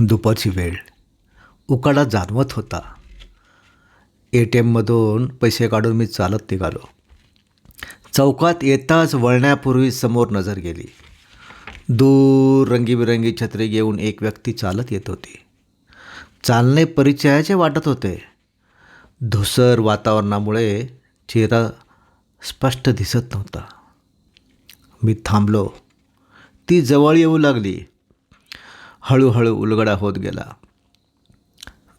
दुपारची वेळ. उकाडा जाणवत होता. ATMमधून पैसे काढून मी चालत निघालो. चौकात येताच वळण्यापूर्वी समोर नजर गेली. दूर रंगीबिरंगी छत्री घेऊन एक व्यक्ती चालत येत होती. चालणे परिचयाचे वाटत होते. धुसर वातावरणामुळे चेहरा स्पष्ट दिसत नव्हता. मी थांबलो. ती जवळ येऊ लागली. हळूहळू उलगडा होत गेला.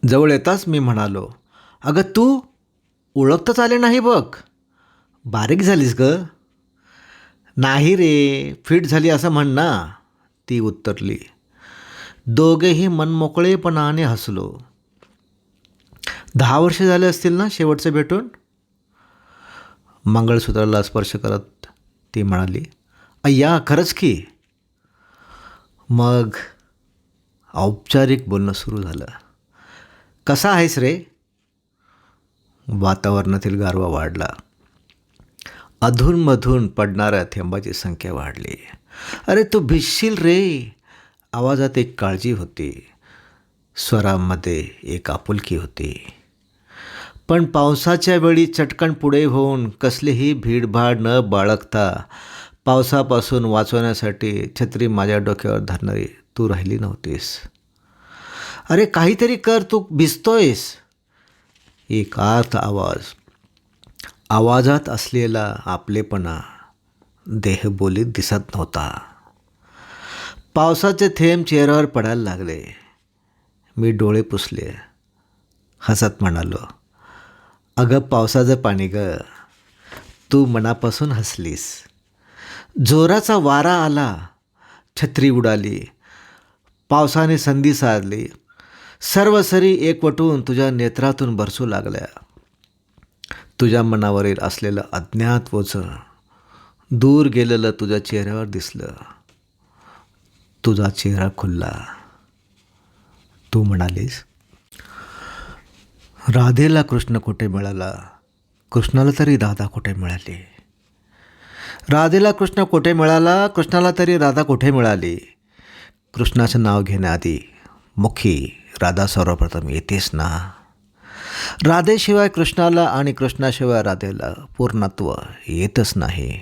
जवळ येताच मी म्हणालो, "अगं तू ओळखताच आले नाही बघ. बारीक झालीस ग." "नाही रे, फिट झाली असं म्हण ना," ती उत्तरली. दोघेही मनमोकळेपणाने हसलो. 10 वर्षे झाले असतील ना शेवटचं भेटून? मंगळसूत्राला स्पर्श करत ती म्हणाली, "अय्या, खरंच की." मग औपचारिक बोलणं सुरू झालं. "कसा आहेस रे?" वातावरणातील गारवा वाढला. अधूनमधून पडणाऱ्या थेंबाची संख्या वाढली. "अरे तू भिजशील रे." आवाजात एक काळजी होती. स्वरामध्ये एक आपुलकी होती. पण पावसाच्या वेळी चटकन पुढे होऊन कसलीही भीडभाड न बाळगता पावसापासून वाचवण्यासाठी छत्री माझ्या डोक्यावर धरणारी तू राहिली नव्हतीस. "अरे काहीतरी कर, तू भिजतोयस." एक आर्त आवाज. आवाजात असलेला आपलेपणा देहबोलीत दिसत नव्हता. पावसाचे थेंब चेहऱ्यावर पडायला लागले. मी डोळे पुसले. हसत म्हणालो, "अगं पावसाचं पाणी ग." तू मनापासून हसलीस. जोराचा वारा आला. छत्री उडाली. पावसाने संधी साधली. सर्व सरी एकवटून तुझ्या नेत्रातून बरसू लागल्या. तुझ्या मनावरील असलेलं अज्ञात ओझं दूर गेलेलं तुझ्या चेहऱ्यावर दिसलं. तुझा चेहरा खुलला. तू म्हणालीस, "राधेला कृष्ण कुठे मिळाला, कृष्णाला तरी राधा कुठे मिळाली." राधेला कृष्ण कुठे मिळाला, कृष्णाला तरी राधा कुठे मिळाली. कृष्णाचं नाव घेण्याआधी मुखी राधा सर्वप्रथम येतेस ना. राधेशिवाय कृष्णाला आणि कृष्णाशिवाय राधेला पूर्णत्व येतच नाही.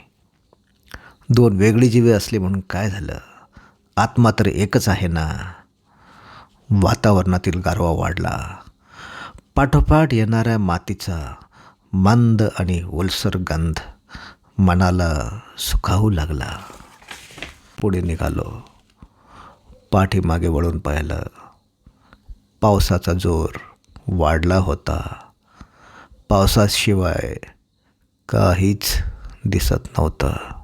दोन वेगळी जीवे असली म्हणून काय झालं, आत्मा तर एकच आहे ना. वातावरणातील गारवा वाढला. पाठोपाठ येणाऱ्या मातीचा मंद आणि ओलसर गंध मनाला सुखावू लागला. पुढे निघालो. पाठीमागे वळून पाहिलं. पावसाचा जोर वाढला होता. पावसाशिवाय काहीच दिसत नव्हतं.